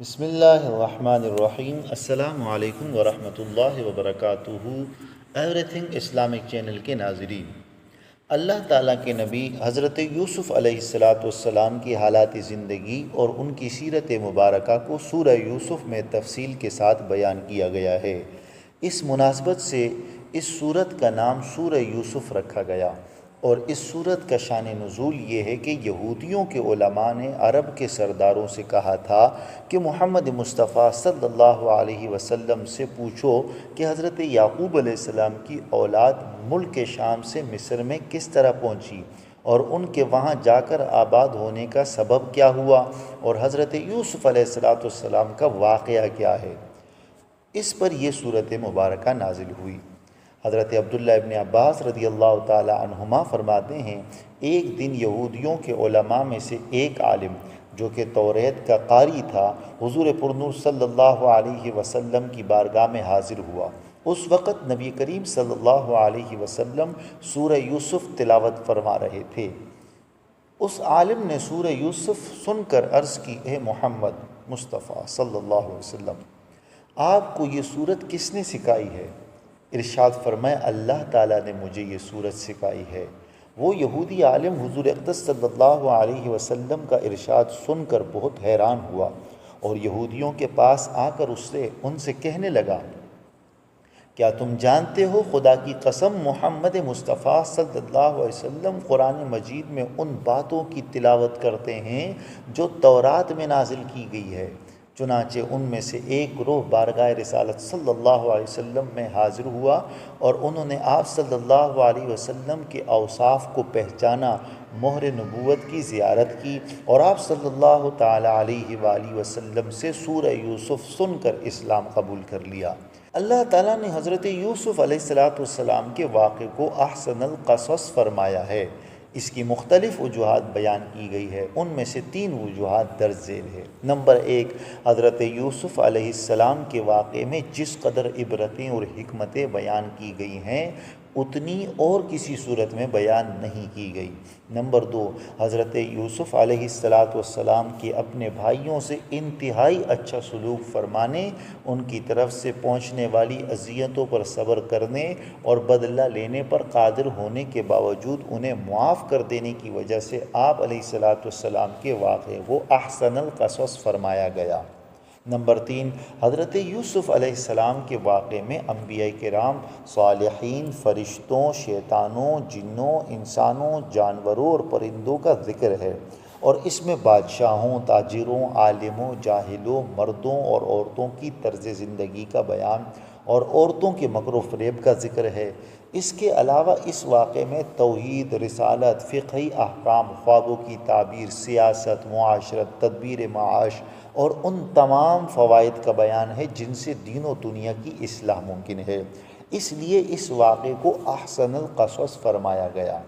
بسم اللہ الرحمن الرحیم۔ السلام علیکم ورحمۃ اللہ وبرکاتہ۔ ایوری تھنگ اسلامک چینل کے ناظرین، اللہ تعالیٰ کے نبی حضرت یوسف علیہ السلام کی حالات زندگی اور ان کی سیرت مبارکہ کو سورہ یوسف میں تفصیل کے ساتھ بیان کیا گیا ہے۔ اس مناسبت سے اس سورت کا نام سورہ یوسف رکھا گیا، اور اس سورت کا شان نزول یہ ہے کہ یہودیوں کے علماء نے عرب کے سرداروں سے کہا تھا کہ محمد مصطفیٰ صلی اللہ علیہ وسلم سے پوچھو کہ حضرت یعقوب علیہ السلام کی اولاد ملک شام سے مصر میں کس طرح پہنچی، اور ان کے وہاں جا کر آباد ہونے کا سبب کیا ہوا، اور حضرت یوسف علیہ السلام کا واقعہ کیا ہے۔ اس پر یہ صورت مبارکہ نازل ہوئی۔ حضرت عبداللہ ابن عباس رضی اللہ تعالی عنہما فرماتے ہیں، ایک دن یہودیوں کے علماء میں سے ایک عالم جو کہ توریت کا قاری تھا، حضور پرنور صلی اللہ علیہ وسلم کی بارگاہ میں حاضر ہوا۔ اس وقت نبی کریم صلی اللہ علیہ وسلم سورہ یوسف تلاوت فرما رہے تھے۔ اس عالم نے سورہ یوسف سن کر عرض کی، اے محمد مصطفیٰ صلی اللہ علیہ وسلم، آپ کو یہ سورت کس نے سکھائی ہے؟ ارشاد فرمائے، اللہ تعالیٰ نے مجھے یہ سورت سکھائی ہے۔ وہ یہودی عالم حضور اقدس صلی اللہ علیہ وسلم کا ارشاد سن کر بہت حیران ہوا، اور یہودیوں کے پاس آ کر ان سے کہنے لگا، کیا تم جانتے ہو، خدا کی قسم محمد مصطفیٰ صلی اللہ علیہ وسلم قرآن مجید میں ان باتوں کی تلاوت کرتے ہیں جو تورات میں نازل کی گئی ہے۔ چنانچہ ان میں سے ایک گروہ بارگاہ رسالت صلی اللہ علیہ وسلم میں حاضر ہوا، اور انہوں نے آپ صلی اللہ علیہ وسلم کے اوصاف کو پہچانا، مہر نبوت کی زیارت کی، اور آپ صلی اللہ تعالی علیہ وآلہ وسلم سے سورہ یوسف سن کر اسلام قبول کر لیا۔ اللہ تعالیٰ نے حضرت یوسف علیہ السلام کے واقعے کو احسن القصص فرمایا ہے۔ اس کی مختلف وجوہات بیان کی گئی ہے، ان میں سے 3 وجوہات درج ذیل ہے۔ نمبر 1، حضرت یوسف علیہ السلام کے واقعے میں جس قدر عبرتیں اور حکمتیں بیان کی گئی ہیں اتنی اور کسی صورت میں بیان نہیں کی گئی۔ نمبر 2، حضرت یوسف علیہ السلام کے اپنے بھائیوں سے انتہائی اچھا سلوک فرمانے، ان کی طرف سے پہنچنے والی اذیتوں پر صبر کرنے اور بدلہ لینے پر قادر ہونے کے باوجود انہیں معاف کر دینے کی وجہ سے آپ علیہ السلام کے واقعے کو احسن القصص فرمایا گیا۔ نمبر 3، حضرت یوسف علیہ السلام کے واقعے میں انبیاء کرام، صالحین، فرشتوں، شیطانوں، جنوں، انسانوں، جانوروں اور پرندوں کا ذکر ہے، اور اس میں بادشاہوں، تاجروں، عالموں، جاہلوں، مردوں اور عورتوں کی طرز زندگی کا بیان اور عورتوں کے مکر و فریب کا ذکر ہے۔ اس کے علاوہ اس واقعے میں توحید، رسالت، فقہی احکام، خوابوں کی تعبیر، سیاست، معاشرت، تدبیر معاش اور ان تمام فوائد کا بیان ہے جن سے دین و دنیا کی اصلاح ممکن ہے۔ اس لیے اس واقعے کو احسن القصص فرمایا گیا۔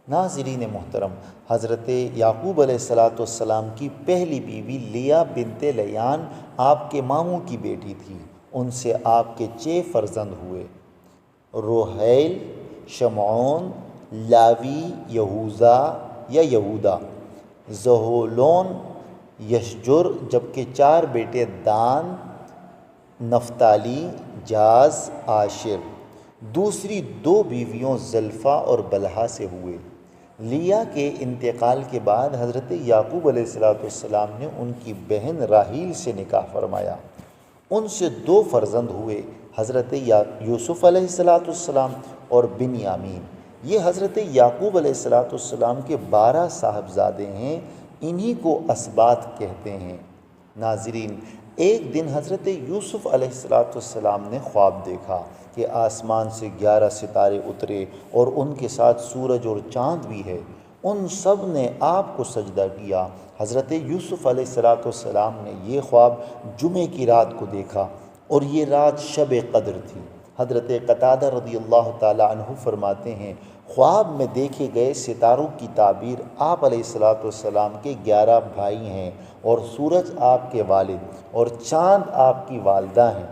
ناظرین محترم، حضرت یعقوب علیہ السلام کی پہلی بیوی لیا بنت لیان آپ کے ماموں کی بیٹی تھی۔ ان سے آپ کے 6 فرزند ہوئے: روحیل، شمعون، لاوی، یہوذا یا یہودا، زہولون، یشجر، جبکہ 4 بیٹے دان، نفتالی، جاز، عاشر۔ دوسری 2 بیویوں زلفا اور بلہا سے ہوئے۔ لیا کے انتقال کے بعد حضرت یعقوب علیہ السلام نے ان کی بہن راحیل سے نکاح فرمایا۔ ان سے 2 فرزند ہوئے، حضرت یوسف علیہ السلام اور بنیامین۔ یہ حضرت یعقوب علیہ السلام کے 12 صاحبزادے ہیں، انہی کو اسباط کہتے ہیں۔ ناظرین، ایک دن حضرت یوسف علیہ السلام نے خواب دیکھا کہ آسمان سے 11 ستارے اترے اور ان کے ساتھ سورج اور چاند بھی ہے۔ ان سب نے آپ کو سجدہ کیا۔ حضرت یوسف علیہ السلام نے یہ خواب جمعے کی رات کو دیکھا، اور یہ رات شب قدر تھی۔ حضرت قتادہ رضی اللہ تعالی عنہ فرماتے ہیں، خواب میں دیکھے گئے ستاروں کی تعبیر آپ علیہ السلام کے 11 بھائی ہیں، اور سورج آپ کے والد اور چاند آپ کی والدہ ہیں۔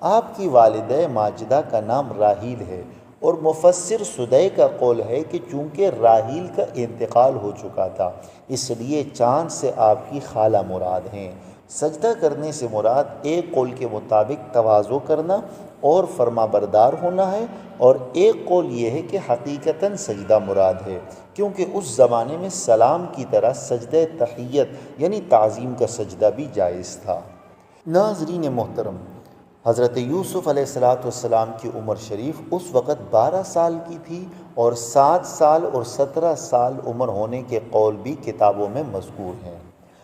آپ کی والدہ ماجدہ کا نام راحیل ہے، اور مفسر سدی کا قول ہے کہ چونکہ راحیل کا انتقال ہو چکا تھا، اس لیے چاند سے آپ کی خالہ مراد ہیں۔ سجدہ کرنے سے مراد ایک قول کے مطابق تواضع کرنا اور فرما بردار ہونا ہے، اور ایک قول یہ ہے کہ حقیقتاً سجدہ مراد ہے، کیونکہ اس زمانے میں سلام کی طرح سجدہ تحیت یعنی تعظیم کا سجدہ بھی جائز تھا۔ ناظرین محترم، حضرت یوسف علیہ السلام کی عمر شریف اس وقت 12 سال کی تھی، اور 7 سال اور 17 سال عمر ہونے کے قول بھی کتابوں میں مذکور ہیں۔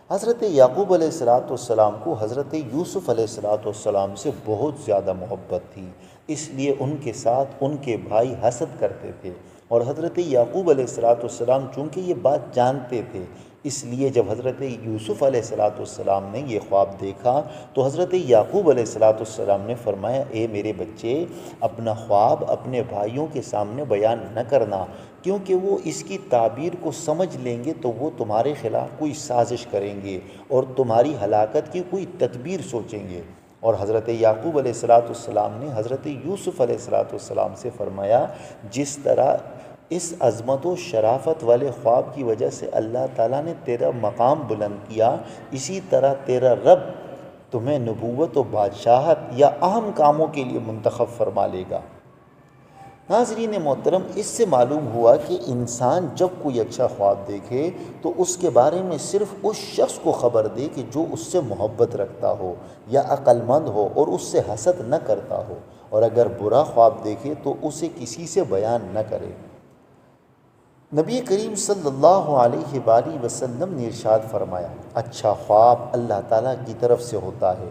حضرت یعقوب علیہ السلام کو حضرت یوسف علیہ السلام سے بہت زیادہ محبت تھی، اس لیے ان کے ساتھ ان کے بھائی حسد کرتے تھے، اور حضرت یعقوب علیہ السلام چونکہ یہ بات جانتے تھے، اس لیے جب حضرت یوسف علیہ السلام نے یہ خواب دیکھا تو حضرت یعقوب علیہ السلام نے فرمایا، اے میرے بچے، اپنا خواب اپنے بھائیوں کے سامنے بیان نہ کرنا، کیونکہ وہ اس کی تعبیر کو سمجھ لیں گے تو وہ تمہارے خلاف کوئی سازش کریں گے اور تمہاری ہلاکت کی کوئی تدبیر سوچیں گے۔ اور حضرت یعقوب علیہ السلام نے حضرت یوسف علیہ السلام سے فرمایا، جس طرح اس عظمت و شرافت والے خواب کی وجہ سے اللہ تعالیٰ نے تیرا مقام بلند کیا، اسی طرح تیرا رب تمہیں نبوت و بادشاہت یا اہم کاموں کے لیے منتخب فرما لے گا۔ ناظرین محترم، اس سے معلوم ہوا کہ انسان جب کوئی اچھا خواب دیکھے تو اس کے بارے میں صرف اس شخص کو خبر دے کہ جو اس سے محبت رکھتا ہو یا عقل مند ہو اور اس سے حسد نہ کرتا ہو، اور اگر برا خواب دیکھے تو اسے کسی سے بیان نہ کرے۔ نبی کریم صلی اللہ علیہ وآلہ وسلم نے ارشاد فرمایا، اچھا خواب اللہ تعالیٰ کی طرف سے ہوتا ہے۔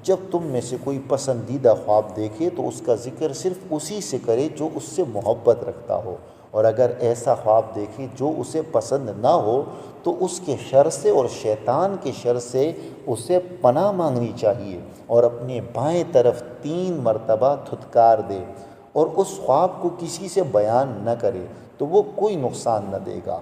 جب تم میں سے کوئی پسندیدہ خواب دیکھے تو اس کا ذکر صرف اسی سے کرے جو اس سے محبت رکھتا ہو، اور اگر ایسا خواب دیکھے جو اسے پسند نہ ہو تو اس کے شر سے اور شیطان کے شر سے اسے پناہ مانگنی چاہیے، اور اپنے بائیں طرف 3 مرتبہ دھتکار دے، اور اس خواب کو کسی سے بیان نہ کرے تو وہ کوئی نقصان نہ دے گا۔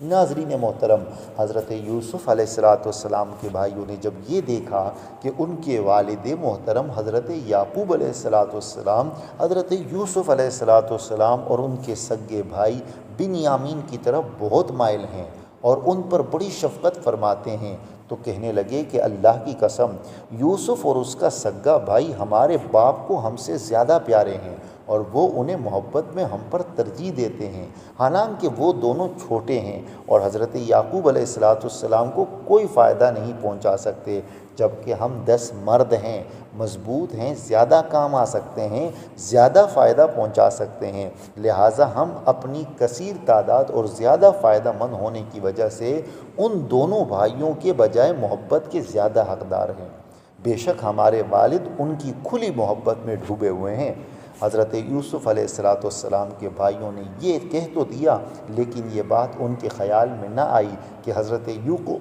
ناظرین محترم، حضرت یوسف علیہ السلام کے بھائیوں نے جب یہ دیکھا کہ ان کے والد محترم حضرت یعقوب علیہ السلام حضرت یوسف علیہ السلام اور ان کے سگے بھائی بنیامین کی طرف بہت مائل ہیں اور ان پر بڑی شفقت فرماتے ہیں، تو کہنے لگے کہ اللہ کی قسم، یوسف اور اس کا سگا بھائی ہمارے باپ کو ہم سے زیادہ پیارے ہیں، اور وہ انہیں محبت میں ہم پر ترجیح دیتے ہیں، حالانکہ وہ دونوں چھوٹے ہیں اور حضرت یعقوب علیہ السلام کو کوئی فائدہ نہیں پہنچا سکتے، جبکہ ہم 10 مرد ہیں، مضبوط ہیں، زیادہ کام آ سکتے ہیں، زیادہ فائدہ پہنچا سکتے ہیں، لہٰذا ہم اپنی کثیر تعداد اور زیادہ فائدہ مند ہونے کی وجہ سے ان دونوں بھائیوں کے بجائے محبت کے زیادہ حقدار ہیں۔ بے شک ہمارے والد ان کی کھلی محبت میں ڈوبے ہوئے ہیں۔ حضرت یوسف علیہ السلام کے بھائیوں نے یہ کہہ تو دیا، لیکن یہ بات ان کے خیال میں نہ آئی کہ حضرت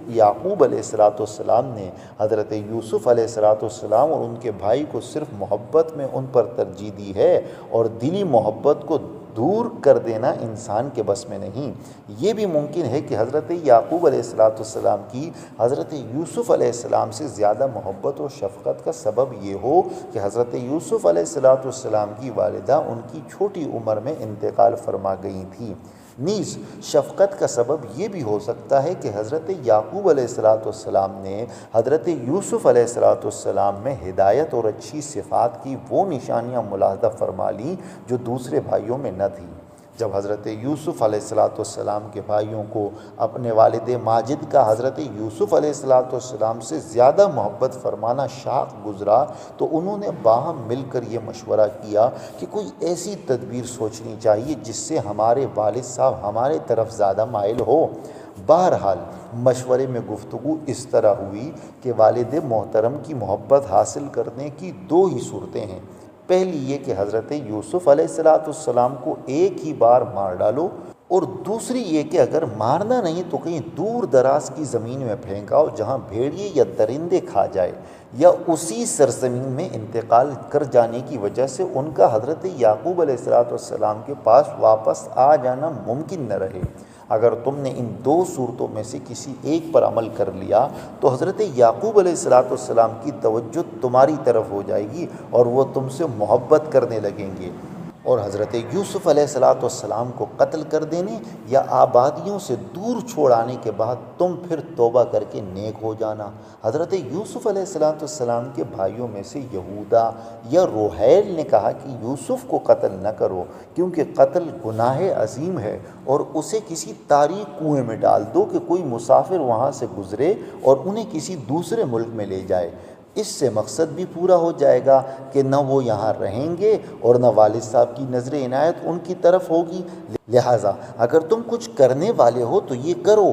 یعقوب علیہ السلام نے حضرت یوسف علیہ السلام اور ان کے بھائی کو صرف محبت میں ان پر ترجیح دی ہے، اور دلی محبت کو دور کر دینا انسان کے بس میں نہیں۔ یہ بھی ممکن ہے کہ حضرت یعقوب علیہ السلام کی حضرت یوسف علیہ السلام سے زیادہ محبت و شفقت کا سبب یہ ہو کہ حضرت یوسف علیہ السلام کی والدہ ان کی چھوٹی عمر میں انتقال فرما گئی تھی۔ نیز شفقت کا سبب یہ بھی ہو سکتا ہے کہ حضرت یعقوب علیہ السلام نے حضرت یوسف علیہ السلام میں ہدایت اور اچھی صفات کی وہ نشانیاں ملاحظہ فرما لیں جو دوسرے بھائیوں میں نہ تھیں۔ جب حضرت یوسف علیہ السلام کے بھائیوں کو اپنے والد ماجد کا حضرت یوسف علیہ السلام سے زیادہ محبت فرمانا شاق گزرا تو انہوں نے باہم مل کر یہ مشورہ کیا کہ کوئی ایسی تدبیر سوچنی چاہیے جس سے ہمارے والد صاحب ہمارے طرف زیادہ مائل ہو۔ بہرحال مشورے میں گفتگو اس طرح ہوئی کہ والد محترم کی محبت حاصل کرنے کی 2 ہی صورتیں ہیں۔ پہلی یہ کہ حضرت یوسف علیہ السلام کو ایک ہی بار مار ڈالو، اور دوسری یہ کہ اگر مارنا نہیں تو کہیں دور دراز کی زمین میں پھینکاؤ جہاں بھیڑیے یا درندے کھا جائے، یا اسی سرزمین میں انتقال کر جانے کی وجہ سے ان کا حضرت یعقوب علیہ السلام کے پاس واپس آ جانا ممکن نہ رہے۔ اگر تم نے ان 2 صورتوں میں سے کسی ایک پر عمل کر لیا تو حضرت یعقوب علیہ السلام کی توجہ تمہاری طرف ہو جائے گی اور وہ تم سے محبت کرنے لگیں گے، اور حضرت یوسف علیہ السلام کو قتل کر دینے یا آبادیوں سے دور چھوڑانے کے بعد تم پھر توبہ کر کے نیک ہو جانا۔ حضرت یوسف علیہ السلام کے بھائیوں میں سے یہودا یا روحیل نے کہا کہ یوسف کو قتل نہ کرو، کیونکہ قتل گناہ عظیم ہے، اور اسے کسی تاریک کنویں میں ڈال دو کہ کوئی مسافر وہاں سے گزرے اور انہیں کسی دوسرے ملک میں لے جائے۔ اس سے مقصد بھی پورا ہو جائے گا کہ نہ وہ یہاں رہیں گے اور نہ والد صاحب کی نظر عنایت ان کی طرف ہوگی۔ لہٰذا اگر تم کچھ کرنے والے ہو تو یہ کرو